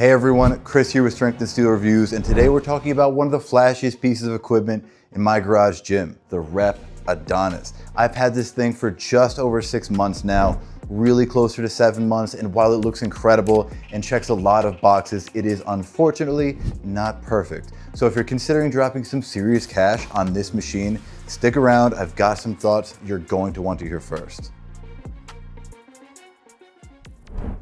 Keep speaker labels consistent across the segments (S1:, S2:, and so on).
S1: Hey everyone, Chris here with Strength and Steel Reviews, and today we're talking about one of the flashiest pieces of equipment in my garage gym, the REP Adonis. I've had this thing for just over 6 months now, really closer to 7 months, and while it looks incredible and checks a lot of boxes, it is unfortunately not perfect. So if you're considering dropping some serious cash on this machine, stick around. I've got some thoughts you're going to want to hear first.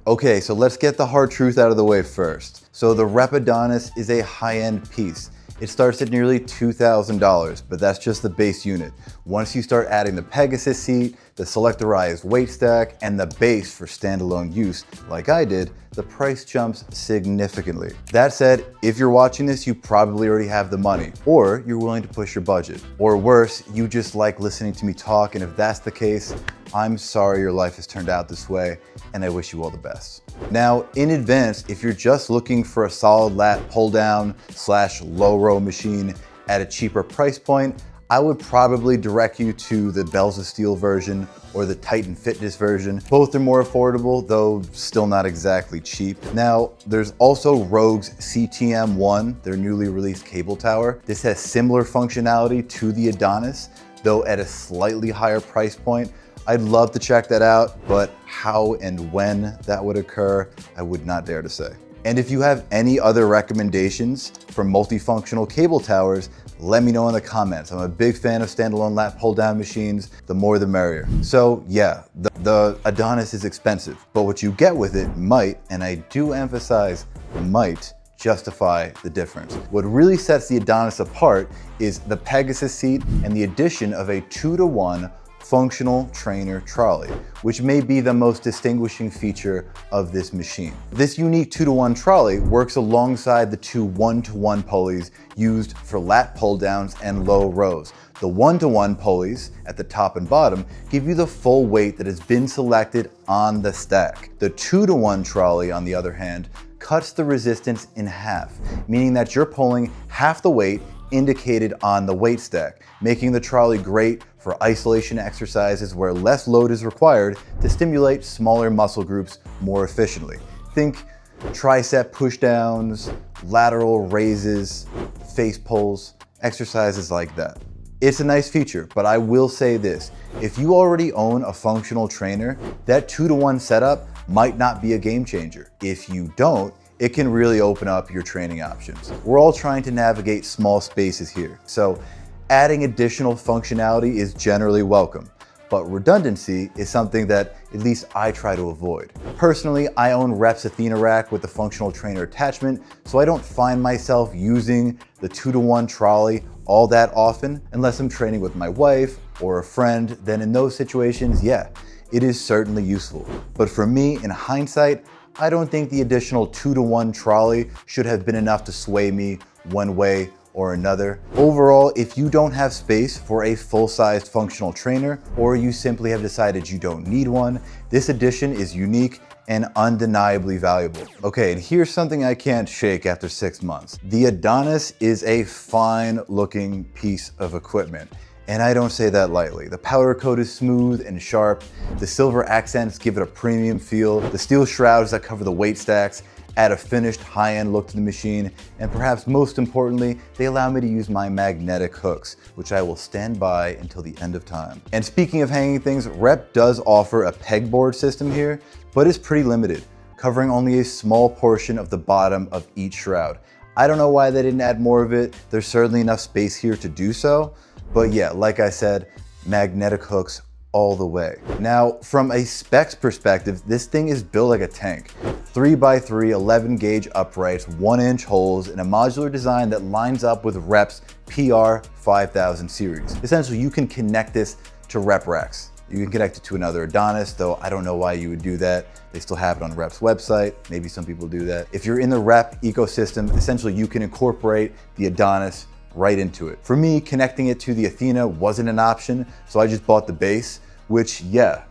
S1: Okay, so let's get the hard truth out of the way first. So the REP Adonis is a high-end piece. It starts at nearly $2,000, but that's just the base unit. Once you start adding the Pegasus Seat, the selectorized weight stack, and the base for standalone use, like I did, the price jumps significantly. That said, if you're watching this, you probably already have the money, or you're willing to push your budget. Or worse, you just like listening to me talk, and if that's the case, I'm sorry your life has turned out this way, and I wish you all the best. Now, in advance, if you're just looking for a solid lat pull down / low row machine at a cheaper price point, I would probably direct you to the Bells of Steel version or the Titan Fitness version. Both are more affordable, though still not exactly cheap. Now, there's also Rogue's CTM1, their newly released cable tower. This has similar functionality to the Adonis, though at a slightly higher price point. I'd love to check that out, but how and when that would occur, I would not dare to say. And if you have any other recommendations for multifunctional cable towers, let me know in the comments. I'm a big fan of standalone lat pull down machines. The more the merrier. So yeah, the Adonis is expensive, but what you get with it might, and I do emphasize might, justify the difference. What really sets the Adonis apart is the Pegasus Seat and the addition of a 2-to-1 functional trainer trolley, which may be the most distinguishing feature of this machine. This unique 2-to-1 trolley works alongside the two 1-to-1 pulleys used for lat pull downs and low rows. The 1-to-1 pulleys at the top and bottom give you the full weight that has been selected on the stack. The 2-to-1 trolley, on the other hand, cuts the resistance in half, meaning that you're pulling half the weight indicated on the weight stack, making the trolley great for isolation exercises where less load is required to stimulate smaller muscle groups more efficiently. Think tricep pushdowns, lateral raises, face pulls, exercises like that. It's a nice feature, but I will say this, if you already own a functional trainer, that 2-to-1 setup might not be a game changer. If you don't, it can really open up your training options. We're all trying to navigate small spaces here, so adding additional functionality is generally welcome, but redundancy is something that at least I try to avoid. Personally, I own REP's Athena rack with the functional trainer attachment, so I don't find myself using the 2-to-1 trolley all that often, unless I'm training with my wife or a friend. Then in those situations, yeah, it is certainly useful. But for me, in hindsight, I don't think the additional 2-to-1 trolley should have been enough to sway me one way or another. Overall, if you don't have space for a full-sized functional trainer, or you simply have decided you don't need one, this addition is unique and undeniably valuable. Okay, and here's something I can't shake after 6 months. The Adonis is a fine-looking piece of equipment, and I don't say that lightly. The powder coat is smooth and sharp. The silver accents give it a premium feel. The steel shrouds that cover the weight stacks add a finished high-end look to the machine. And perhaps most importantly, they allow me to use my magnetic hooks, which I will stand by until the end of time. And speaking of hanging things, REP does offer a pegboard system here, but it's pretty limited, covering only a small portion of the bottom of each shroud. I don't know why they didn't add more of it. There's certainly enough space here to do so. But yeah, like I said, magnetic hooks all the way. Now, from a specs perspective, this thing is built like a tank. 3x3 11 gauge uprights, 1-inch holes, and a modular design that lines up with REP's PR 5000 series. Essentially, you can connect this to REP racks. You can connect it to another Adonis, though I don't know why you would do that. They still have it on REP's website. Maybe some people do that. If you're in the REP ecosystem, essentially you can incorporate the Adonis right into it. For me, connecting it to the Athena wasn't an option, so I just bought the base, which, yeah,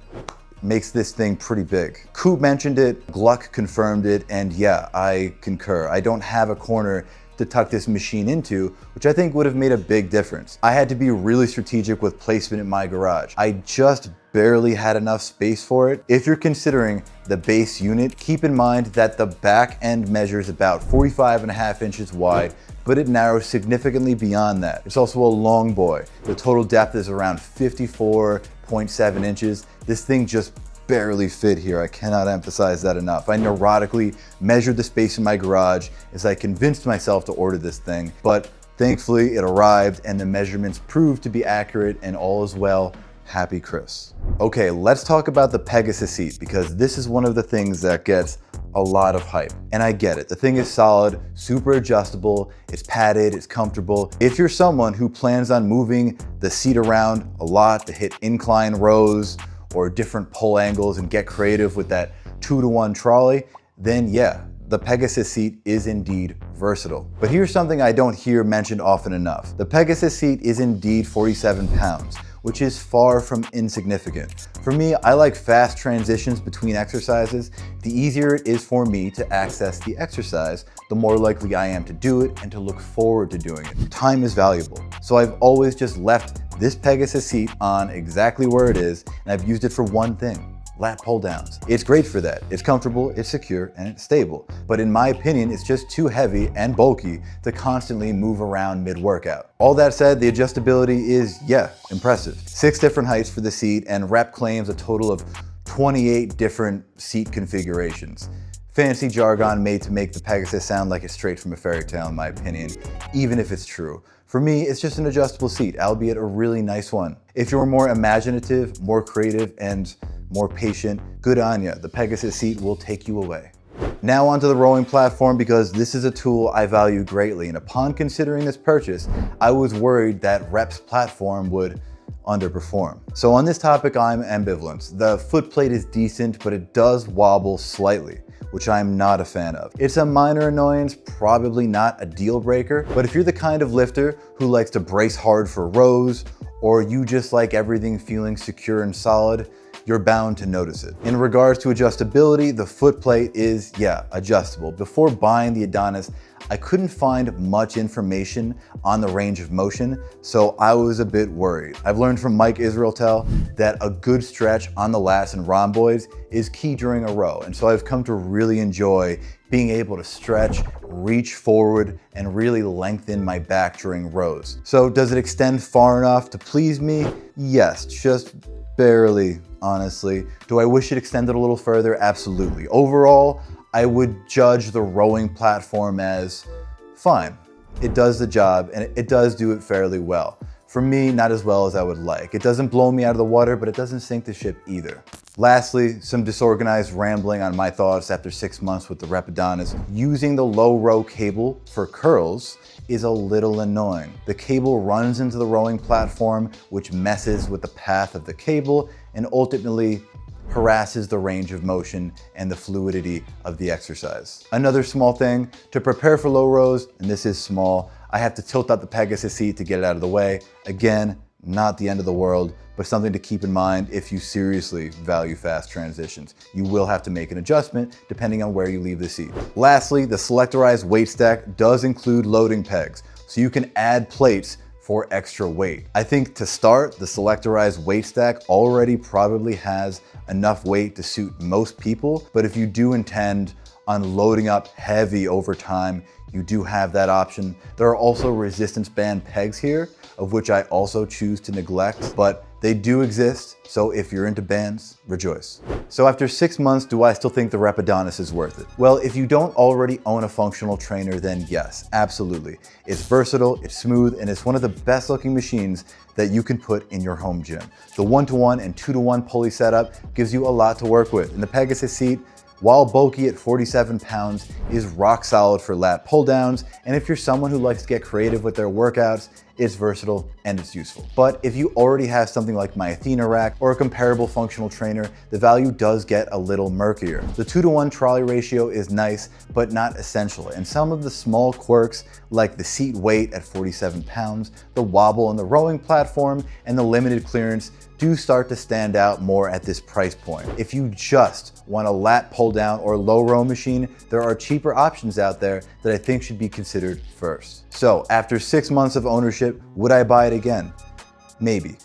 S1: makes this thing pretty big. Coop mentioned it, Gluck confirmed it, and yeah, I concur. I don't have a corner to tuck this machine into, which I think would have made a big difference. I had to be really strategic with placement in my garage. I just barely had enough space for it. If you're considering the base unit, keep in mind that the back end measures about 45.5 inches wide, but it narrows significantly beyond that. It's also a long boy. The total depth is around 54.7 inches. This thing just barely fit here. I cannot emphasize that enough. I neurotically measured the space in my garage as I convinced myself to order this thing, but thankfully it arrived and the measurements proved to be accurate and all is well. Happy Chris. Okay, let's talk about the Pegasus Seat because this is one of the things that gets a lot of hype. And I get it. The thing is solid, super adjustable, it's padded, it's comfortable. If you're someone who plans on moving the seat around a lot to hit incline rows or different pull angles and get creative with that 2-to-1 trolley, then yeah, the Pegasus Seat is indeed versatile. But here's something I don't hear mentioned often enough. The Pegasus Seat is indeed 47 pounds, which is far from insignificant. For me, I like fast transitions between exercises. The easier it is for me to access the exercise, the more likely I am to do it and to look forward to doing it. Time is valuable. So I've always just left this Pegasus Seat on exactly where it is, and I've used it for one thing: lat pull downs. It's great for that. It's comfortable, it's secure, and it's stable. But in my opinion, it's just too heavy and bulky to constantly move around mid-workout. All that said, the adjustability is, yeah, impressive. 6 different heights for the seat, and REP claims a total of 28 different seat configurations. Fancy jargon made to make the Pegasus sound like it's straight from a fairy tale in my opinion, even if it's true. For me, it's just an adjustable seat, albeit a really nice one. If you're more imaginative, more creative, and more patient, good on ya. The Pegasus Seat will take you away. Now onto the rowing platform, because this is a tool I value greatly, and upon considering this purchase, I was worried that REP's platform would underperform. So on this topic, I'm ambivalent. The footplate is decent, but it does wobble slightly, which I'm not a fan of. It's a minor annoyance, probably not a deal breaker, but if you're the kind of lifter who likes to brace hard for rows, or you just like everything feeling secure and solid, you're bound to notice it. In regards to adjustability, the footplate is, yeah, adjustable. Before buying the Adonis, I couldn't find much information on the range of motion, so I was a bit worried. I've learned from Mike Israeltel that a good stretch on the lats and rhomboids is key during a row, and so I've come to really enjoy being able to stretch, reach forward, and really lengthen my back during rows. So does it extend far enough to please me? Yes, just barely, honestly. Do I wish it extended a little further? Absolutely. Overall, I would judge the rowing platform as fine. It does the job and it does do it fairly well. For me, not as well as I would like. It doesn't blow me out of the water, but it doesn't sink the ship either. Lastly, some disorganized rambling on my thoughts after 6 months with the REP Adonis. Using the low row cable for curls is a little annoying. The cable runs into the rowing platform, which messes with the path of the cable and ultimately harasses the range of motion and the fluidity of the exercise. Another small thing, to prepare for low rows, and this is small, I have to tilt out the Pegasus Seat to get it out of the way. Again, not the end of the world, but something to keep in mind if you seriously value fast transitions. You will have to make an adjustment depending on where you leave the seat. Lastly, the selectorized weight stack does include loading pegs, so you can add plates for extra weight. I think to start, the selectorized weight stack already probably has enough weight to suit most people, but if you do intend on loading up heavy over time, you do have that option. There are also resistance band pegs here, of which I also choose to neglect, but they do exist, so if you're into bands, rejoice. So after 6 months, do I still think the REP Adonis is worth it? Well, if you don't already own a functional trainer, then yes, absolutely. It's versatile, it's smooth, and it's one of the best looking machines that you can put in your home gym. The 1-to-1 and 2-to-1 pulley setup gives you a lot to work with, and the Pegasus Seat, while bulky at 47 pounds, is rock solid for lat pull downs, and if you're someone who likes to get creative with their workouts, it's versatile, and it's useful. But if you already have something like my Athena rack or a comparable functional trainer, the value does get a little murkier. The 2-to-1 trolley ratio is nice, but not essential, and some of the small quirks like the seat weight at 47 pounds, the wobble on the rowing platform, and the limited clearance do start to stand out more at this price point. If you just want a lat pull down or low row machine, there are cheaper options out there that I think should be considered first. So after 6 months of ownership, would I buy it again? Maybe.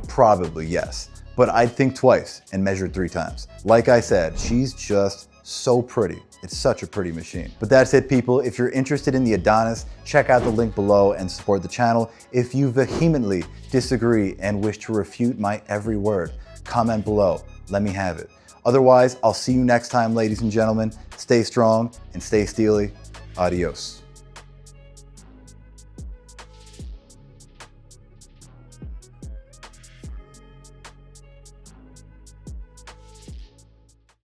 S1: Probably yes. But I'd think twice and measure it 3 times. Like I said, she's just so pretty. It's such a pretty machine. But that's it, people. If you're interested in the Adonis, check out the link below and support the channel. If you vehemently disagree and wish to refute my every word, comment below. Let me have it. Otherwise, I'll see you next time, ladies and gentlemen. Stay strong and stay steely. Adios.